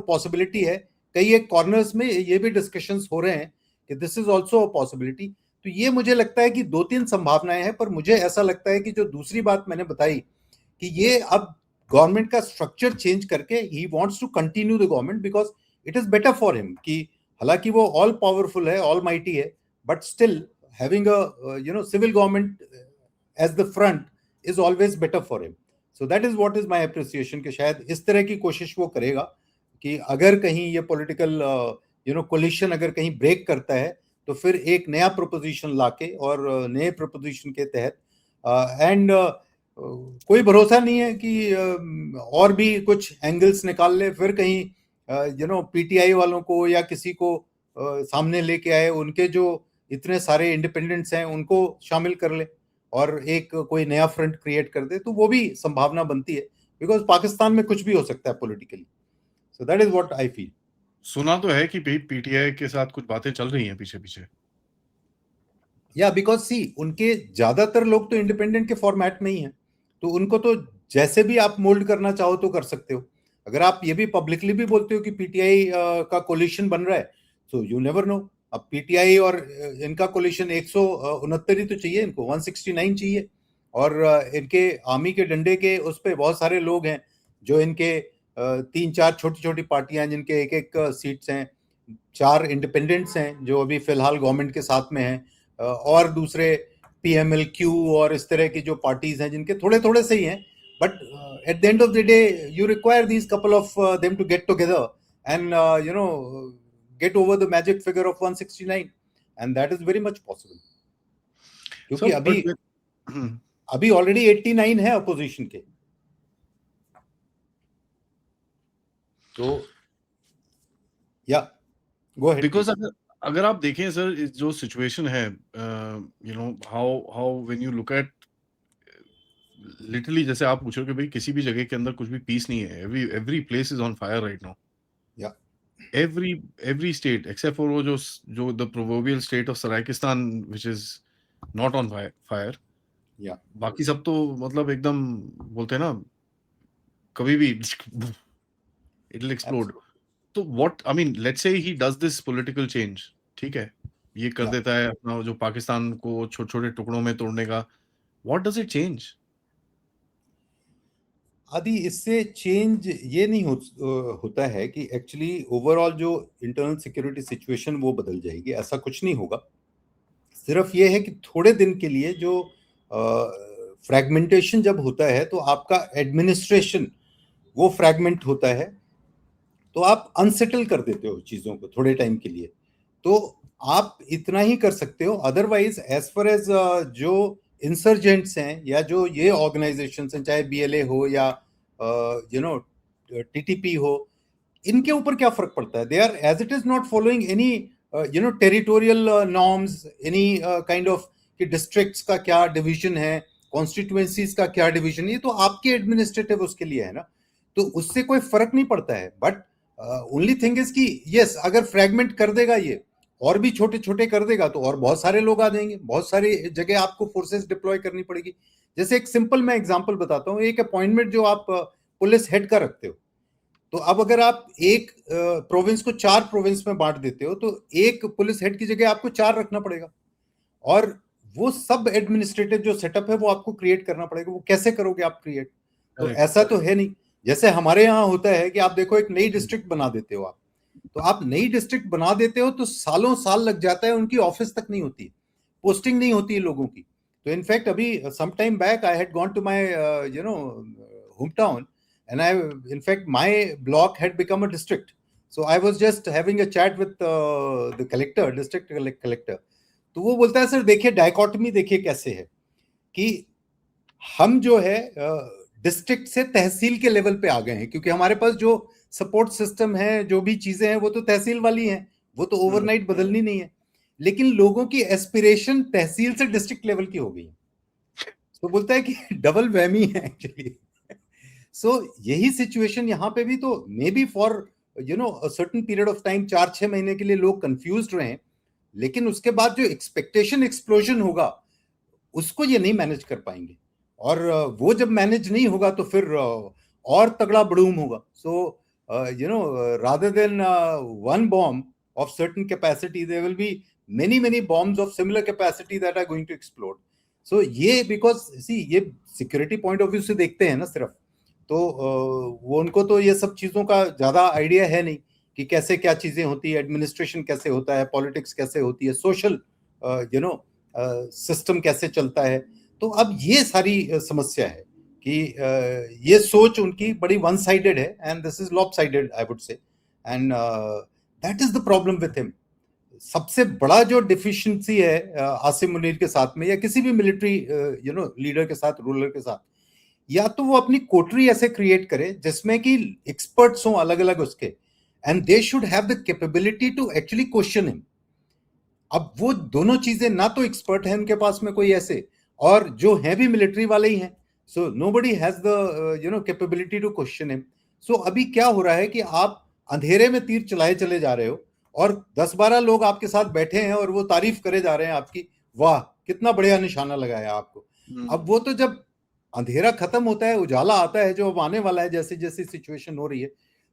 पॉसिबिलिटी है। कई एक कॉर्नर्स में ये भी डिस्कशंस हो रहे हैं कि this is also a possibility. तो ये मुझे लगता है कि 2-3 संभावनाएं हैं, पर मुझे ऐसा लगता है कि जो दूसरी बात मैंने बताई कि ये अब गवर्नमेंट का स्ट्रक्चर चेंज करके ही wants to continue the government because it is better for him, कि हालांकि वो ऑल पावरफुल है, ऑल माइटी है, but still having a civil government as the front is always better for him. So that is what is my appreciation, कि शायद इस तरह की कोशिश वो करेगा कि अगर कहीं ये पॉलिटिकल कोलिशन अगर कहीं ब्रेक करता है, तो फिर एक नया प्रोपोजिशन लाके और नए प्रोपोजिशन के तहत, एंड कोई भरोसा नहीं है कि और भी कुछ एंगल्स निकाल ले, फिर कहीं पीटीआई वालों को या किसी को सामने लेके आए, उनके जो इतने सारे इंडिपेंडेंट्स हैं उनको शामिल कर ले और एक कोई नया फ्रंट क्रिएट कर दे, तो वो भी संभावना बनती है, बिकॉज पाकिस्तान में कुछ भी हो सकता है politically. So that is what I feel. सुना तो है कि पीटीआई के साथ कुछ बातें चल रही हैं पीछे पीछे। या बिकॉज सी उनके ज्यादातर लोग तो इंडिपेंडेंट के फॉर्मेट में ही हैं, तो उनको तो जैसे भी आप मोल्ड करना चाहो तो कर सकते हो। अगर आप ये भी पब्लिकली भी बोलते हो कि पीटीआई का कोलिशन बन रहा है, तो यू नेवर नो। अब पीटीआई और इनका कोलिशन 169 ही तो चाहिए इनको, 169 चाहिए, और इनके आर्मी के डंडे के उस पे बहुत सारे लोग हैं जो इनके 3-4 छोटी छोटी पार्टियां हैं जिनके एक एक सीट्स हैं, 4 इंडिपेंडेंट्स हैं जो अभी फिलहाल गवर्नमेंट के साथ में हैं, और दूसरे पीएमएलक्यू और इस तरह की जो पार्टीज हैं जिनके थोड़े थोड़े से ही हैं, but at the end of the day you require these couple of them to get together and get over the magic figure of 169, and that is very much possible, क्योंकि अभी ऑलरेडी 89 है अपोजिशन के। तो या go ahead, because अगर आप देखें sir, जो सिचुएशन है, how when you look at literally, जैसे आप पूछ रहे हो कि भाई किसी भी जगह के अंदर कुछ भी पीस नहीं है, every place is on fire right now. या every state except for वो जो the proverbial state of Saraikistan which is not on fire, या बाकी सब तो मतलब एकदम बोलते हैं ना, कभी भी it'll explode। तो what I mean let's say he does this political change, ठीक है, ये कर Yeah. देता है अपना जो पाकिस्तान को छोटे छोटे टुकड़ों में तोड़ने का, व्हाट डज इट चेंज? आदि इससे चेंज ये नहीं होता है कि एक्चुअली ओवरऑल जो इंटरनल सिक्योरिटी सिचुएशन वो बदल जाएगी, ऐसा कुछ नहीं होगा। सिर्फ ये है कि थोड़े दिन के लिए जो फ्रैगमेंटेशन जब होता है तो आपका एडमिनिस्ट्रेशन वो फ्रैगमेंट होता है, तो आप अनसेटल कर देते हो चीजों को थोड़े टाइम के लिए। तो आप इतना ही कर सकते हो। अदरवाइज एज फार एज जो इंसर्जेंट्स हैं या जो ये ऑर्गेनाइजेशंस हैं, चाहे बीएलए हो या टीटीपी हो, इनके ऊपर क्या फर्क पड़ता है? They are as it is not following any territorial norms, any kind of कि डिस्ट्रिक्ट्स का क्या डिवीजन है, कॉन्स्टिट्यूएंसीज का क्या डिवीजन है, ये तो आपके एडमिनिस्ट्रेटिव उसके लिए है ना, तो उससे कोई फर्क नहीं पड़ता है। बट ओनली थिंग इज कि यस, अगर फ्रैगमेंट कर देगा ये और भी छोटे छोटे कर देगा तो और बहुत सारे लोग आ जाएंगे, बहुत सारी जगह आपको फोर्सेस डिप्लॉय करनी पड़ेगी। जैसे एक सिंपल मैं एग्जांपल बताता हूँ, एक अपॉइंटमेंट जो आप पुलिस हेड का रखते हो, तो अब अगर आप एक प्रोविंस को 4 प्रोविंस में बांट देते हो तो एक पुलिस हेड की जगह आपको 4 रखना पड़ेगा, और वो सब एडमिनिस्ट्रेटिव जो सेटअप है वो आपको क्रिएट करना पड़ेगा। वो कैसे करोगे आप क्रिएट? तो Correct. ऐसा तो है नहीं। जैसे हमारे यहाँ होता है कि आप देखो एक नई डिस्ट्रिक्ट बना देते हो आप, तो आप नई डिस्ट्रिक्ट बना देते हो तो सालों साल लग जाता है, उनकी ऑफिस तक नहीं होती, पोस्टिंग नहीं होती है लोगों की। तो इनफैक्ट अभी some time back I had gone to my home town, and I, in fact, my block had become a district. So I was just having a chat with the collector, district collector. तो वो बोलता है sir देखिए dichotomy देखिए कैसे है कि हम जो है डिस्ट्रिक्ट से तहसील के लेवल पे आ गए हैं, क्योंकि हमारे पास जो सपोर्ट सिस्टम है, जो भी चीजें हैं वो तो तहसील वाली हैं, वो तो ओवरनाइट बदलनी नहीं है, लेकिन लोगों की एस्पिरेशन तहसील से डिस्ट्रिक्ट लेवल की हो गई है। तो बोलता है कि डबल वहमी है एक्चुअली। सो यही सिचुएशन यहाँ पे भी, तो may be for certain period of time 4-6 महीने के लिए लोग कंफ्यूज्ड रहे, लेकिन उसके बाद जो एक्सपेक्टेशन एक्सप्लोजन होगा उसको ये नहीं मैनेज कर पाएंगे, और वो जब मैनेज नहीं होगा तो फिर और तगड़ा बड़ूम होगा। So rather than one bomb of certain capacity, there will be many bombs of similar capacity that are going to explode. So ये because see ये सिक्योरिटी पॉइंट ऑफ व्यू से देखते हैं ना सिर्फ, तो वो उनको तो ये सब चीजों का ज्यादा आइडिया है नहीं कि कैसे क्या चीजें होती है, एडमिनिस्ट्रेशन कैसे होता है, पॉलिटिक्स कैसे होती है, सोशल सिस्टम कैसे चलता है। तो अब ये सारी समस्या है कि ये सोच उनकी बड़ी वन साइडेड है, and this is lop sided I would say, and that is the problem with him. सबसे बड़ा जो डिफिशिएंसी है आसिम मुनीर के साथ में या किसी भी मिलिट्री लीडर के साथ, रूलर के साथ, या तो वो अपनी कोटरी ऐसे क्रिएट करे जिसमें कि एक्सपर्ट्स हों अलग अलग उसके, and they should have the capability to actually question him. अब वो दोनों चीजें, ना तो एक्सपर्ट है उनके पास में कोई ऐसे, और जो है भी मिलिट्री वाले ही हैं, so nobody has the capability to question him. So अभी क्या हो रहा है कि आप अंधेरे में तीर चलाए चले जा रहे हो और 10-12 लोग आपके साथ बैठे हैं और वो तारीफ करे जा रहे हैं आपकी, वाह कितना बढ़िया निशाना लगाया आपको। अब वो तो जब अंधेरा खत्म होता है, उजाला आता है जो अब आने वाला है, जैसे जैसे सिचुएशन हो रही है,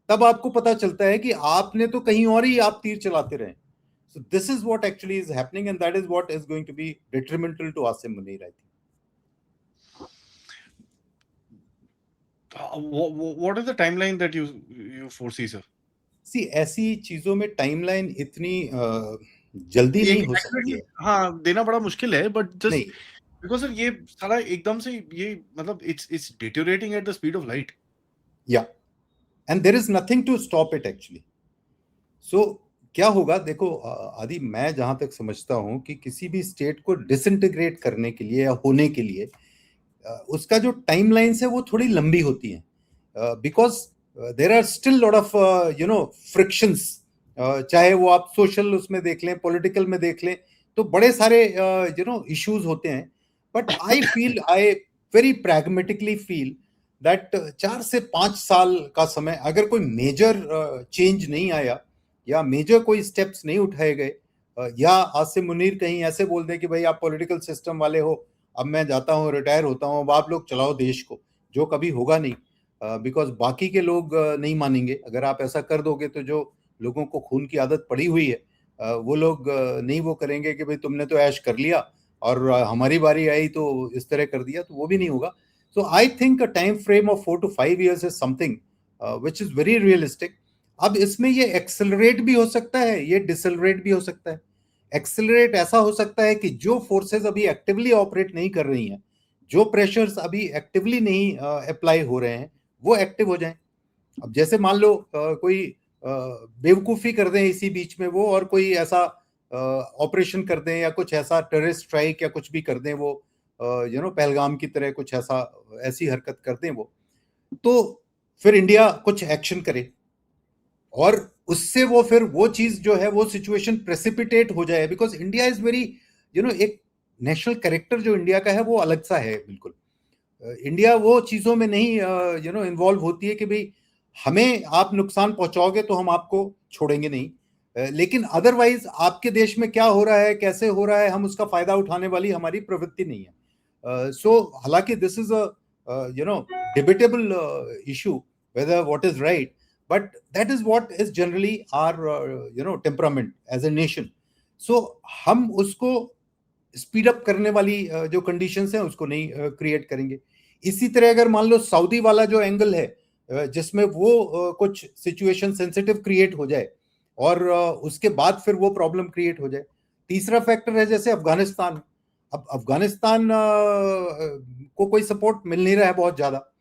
तब आपको पता चलता है कि आपने तो कहीं और ही आप तीर चलाते रहे। So this is what actually is happening, and that is what is going to be detrimental to Asim Munir, I think. What is the timeline that you foresee, sir? See, ऐसी चीजों में टाइमलाइन इतनी जल्दी नहीं हो सकती है। हाँ, देना बड़ा मुश्किल है, बट जस्ट नहीं, बिकॉज सर ये सारा एकदम से ये मतलब it's deteriorating at the speed of light. या and there is nothing to stop it actually. So क्या होगा देखो आदि, मैं जहां तक समझता हूं कि किसी भी स्टेट को डिसइंटीग्रेट करने के लिए या होने के लिए उसका जो टाइमलाइंस है वो थोड़ी लंबी होती है, because there are still lot of frictions, चाहे वो आप सोशल उसमें देख लें, पॉलिटिकल में देख लें, तो बड़े सारे इश्यूज होते हैं। But I very pragmatically feel that 4 से 5 साल का समय, अगर कोई मेजर चेंज नहीं आया या मेजर कोई स्टेप्स नहीं उठाए गए, या आसिम मुनीर कहीं ऐसे बोल दें कि भाई आप पॉलिटिकल सिस्टम वाले हो, अब मैं जाता हूँ, रिटायर होता हूँ, अब आप लोग चलाओ देश को, जो कभी होगा नहीं, बिकॉज बाकी के लोग नहीं मानेंगे। अगर आप ऐसा कर दोगे तो जो लोगों को खून की आदत पड़ी हुई है, वो लोग नहीं वो करेंगे कि भाई तुमने तो ऐश कर लिया और हमारी बारी आई तो इस तरह कर दिया, तो वो भी नहीं होगा. So I think a time frame of 4 to 5 years is something which is very realistic. अब इसमें ये एक्सेलरेट भी हो सकता है, ये डिसलरेट भी हो सकता है. एक्सेलरेट ऐसा हो सकता है कि जो फोर्सेस अभी एक्टिवली ऑपरेट नहीं कर रही हैं, जो प्रेशर्स अभी एक्टिवली नहीं अप्लाई हो रहे हैं, वो एक्टिव हो जाएं. अब जैसे मान लो कोई बेवकूफ़ी कर दें इसी बीच में वो, और कोई ऐसा ऑपरेशन कर दें या कुछ ऐसा टेररिस्ट स्ट्राइक या कुछ भी कर दें वो, पहलगाम की तरह कुछ ऐसा ऐसी हरकत कर दें वो, तो फिर इंडिया कुछ एक्शन करे और उससे वो फिर वो चीज जो है वो सिचुएशन प्रेसिपिटेट हो जाए. बिकॉज इंडिया इज वेरी एक नेशनल कैरेक्टर जो इंडिया का है वो अलग सा है बिल्कुल. इंडिया वो चीजों में नहीं इन्वॉल्व होती है कि भाई हमें आप नुकसान पहुंचाओगे तो हम आपको छोड़ेंगे नहीं, लेकिन अदरवाइज आपके देश में क्या हो रहा है, कैसे हो रहा है, हम उसका फायदा उठाने वाली हमारी प्रवृत्ति नहीं है. सो हालांकि this is a debatable issue whether what is right, but that is what is generally our temperament as a nation. So हम उसको स्पीड अप करने वाली जो कंडीशंस हैं उसको नहीं क्रिएट करेंगे. इसी तरह अगर मान लो सऊदी वाला जो एंगल है जिसमें वो कुछ सिचुएशन सेंसिटिव क्रिएट हो जाए और उसके बाद फिर वो प्रॉब्लम क्रिएट हो जाए. तीसरा फैक्टर है जैसे अफगानिस्तान. अब अफगानिस्तान को कोई सपोर्ट मिल नहीं रहा है बहुत ज्यादा.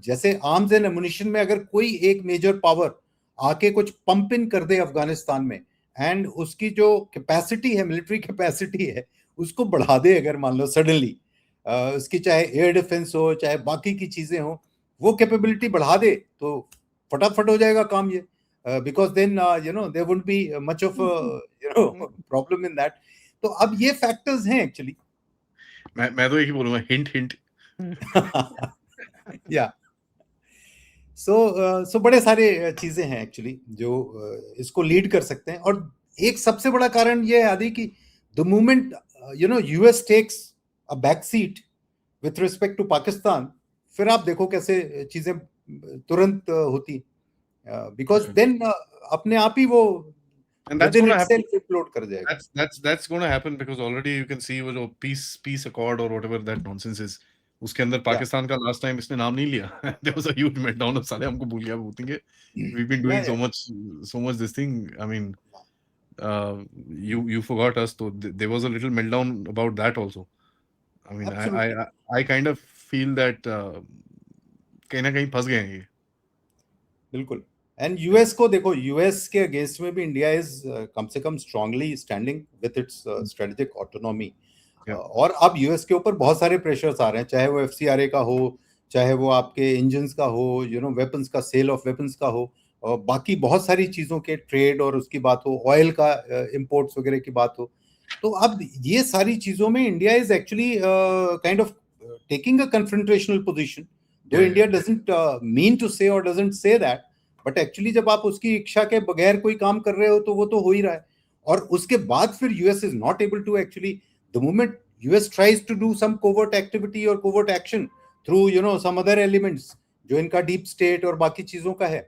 जैसे आर्म्स एंड एमुनिशन में अगर कोई एक मेजर पावर आके कुछ पंप इन कर दे अफगानिस्तान में एंड उसकी जो कैपेसिटी है, मिलिट्री कैपेसिटी है, उसको बढ़ा दे अगर मान लो सडनली, उसकी चाहे एयर डिफेंस हो चाहे बाकी की चीजें हो, वो कैपेबिलिटी बढ़ा दे तो फटाफट हो जाएगा काम ये. Because then there would be much of problem in that. तो अब ये फैक्टर्स हैं एक्चुअली. मैं तो एक ही बोलूंगा, हिंट हिंट. या सो बड़े सारे चीजें हैं एक्चुअली जो इसको लीड कर सकते हैं. और एक सबसे बड़ा कारण ये है आदि कि the moment US takes a back seat with respect to Pakistan, फिर आप देखो कैसे चीजें तुरंत होती, बिकॉज देन अपने आप ही वो within itself implode कर जाएगा. That's going to happen because already you can see वो जो peace accord or whatever that nonsense is, उसके अंदर पाकिस्तान का लास्ट टाइम इसने नाम नहीं लिया. There was a huge meltdown of साले हमको भूल गया भूतेंगे. We've been doing so much this thing. I mean, you forgot us. So there was a little meltdown about that also. I mean, I kind of feel that कहीं ना कहीं फंस गए हैं ये. बिल्कुल. एंड यूएस को देखो, यूएस के अगेंस्ट में भी इंडिया इज कम से कम strongly standing with its strategic autonomy. और अब यूएस के ऊपर बहुत सारे प्रेशर्स आ रहे हैं, चाहे वो एफसीआरए का हो, चाहे वो आपके इंजन्स का हो, वेपन्स का, सेल ऑफ वेपन्स का हो, और बाकी बहुत सारी चीजों के ट्रेड और उसकी बात हो, ऑयल का इंपोर्ट्स वगैरह की बात हो. तो अब ये सारी चीजों में India is actually kind of taking a confrontational position. दो इंडिया डजंट मीन टू से और doesn't say that, but actually जब आप उसकी इच्छा के बगैर कोई काम कर रहे हो तो वो तो हो ही रहा है. और उसके बाद फिर US is not able to actually, the moment US tries to do some covert activity और covert action through some other elements जो इनका डीप स्टेट और बाकी चीजों का है,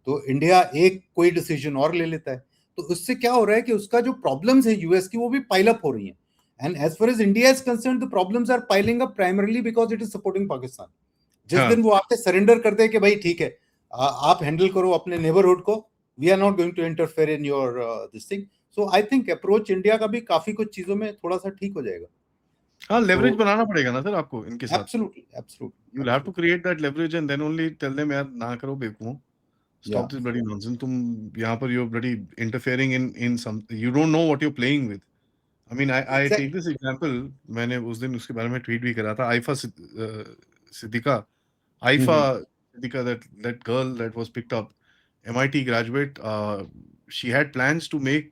तो इंडिया एक कोई डिसीजन और ले लेता है. तो उससे क्या हो रहा है कि उसका जो प्रॉब्लम्स है यूएस की वो भी पाइल अप हो रही हैं. And as far as India is concern, the problems are piling up primarily because it is supporting Pakistan. जिस दिन वो आपसे सरेंडर कर दे कि भाई ठीक है आप हैंडल करो अपने नेबरहुड को, we are not going to interfere in your this thing. So I think approach India का भी काफी कुछ चीजों में थोड़ा सा ठीक हो जाएगा. हाँ, लेवरेज बनाना पड़ेगा ना सर आपको इनके साथ. Absolutely. You will have to create that leverage and then only tell them यार ना करो बेवकूफों, स्टॉप दिस ब्लडी नॉनसेंस. तुम यहाँ पर you are bloody interfering in some, you don't know what you are playing with. I mean, I take this example. मैंने उस दिन उसके बारे में ट्वीट भी करा था. IIFA Siddiqa, that girl that was picked up, MIT graduate. She had plans to make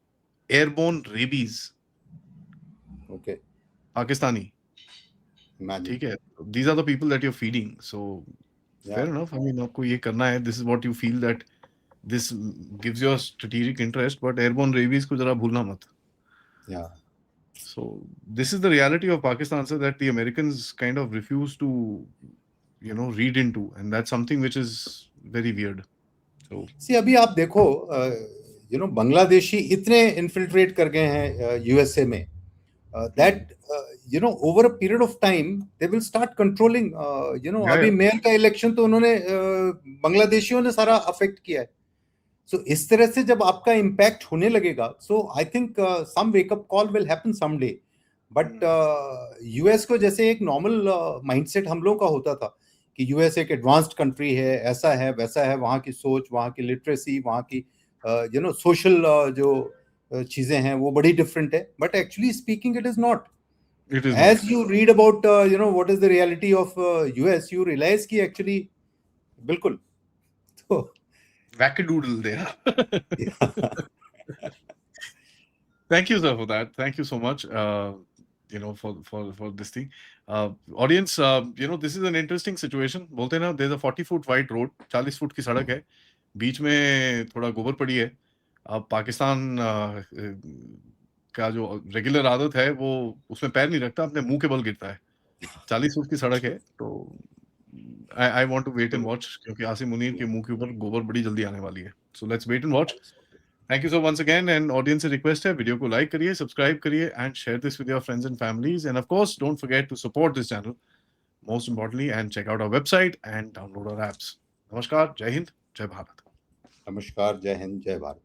airborne rabies. Okay. Pakistani. ठीक है. These are the people that you're feeding. So fair enough. I mean, आपको ये करना है. This is what you feel that this gives you a strategic interest, but airborne rabies को जरा भूलना मत. Yeah. So this is the reality of Pakistan, sir, that the Americans kind of refuse to, read into, and that's something which is very weird. So see, अभी आप देखो बांग्लादेशी इतने infiltrate कर गए हैं यूएसए में that over a period of time they will start controlling अभी mayor का इलेक्शन तो उन्होंने बांग्लादेशियों ने सारा अफेक्ट किया है. सो इस तरह से जब आपका इम्पैक्ट होने लगेगा, so I think some wake up call will happen someday. But US को जैसे एक नॉर्मल माइंडसेट हम लोगों का होता था कि यूएस एक एडवांस्ड कंट्री है, ऐसा है वैसा है, वहाँ की सोच, वहाँ की लिटरेसी, वहाँ की सोशल जो चीजें हैं वो बड़ी डिफरेंट है. But actually speaking it is not. As you read about what is the reality of US, you realize कि actually बिल्कुल तो wackadoodle there. Thank you, sir, for that. Thank you so much. For this thing. Audience, this is an interesting situation. बोलते हैं ना, there's a 40-foot wide road, 40 foot की सड़क है, बीच में थोड़ा गोबर पड़ी है. अब पाकिस्तान का जो रेगुलर आदत है वो उसमें पैर नहीं रखता, अपने मुंह के बल गिरता है. 40 फुट की सड़क है, तो I want to wait and watch, क्योंकि आसिम मुनीर के मुंह के ऊपर गोबर बड़ी जल्दी आने वाली है. So let's wait and watch. Thank you so once again, and audience से request है, वीडियो को like करिए, subscribe करिए, and share this with your friends and families. And of course, don't forget to support this channel, most importantly, and check out our website and download our apps. नमस्कार, जय हिंद, जय भारत. नमस्कार, जय हिंद, जय भारत.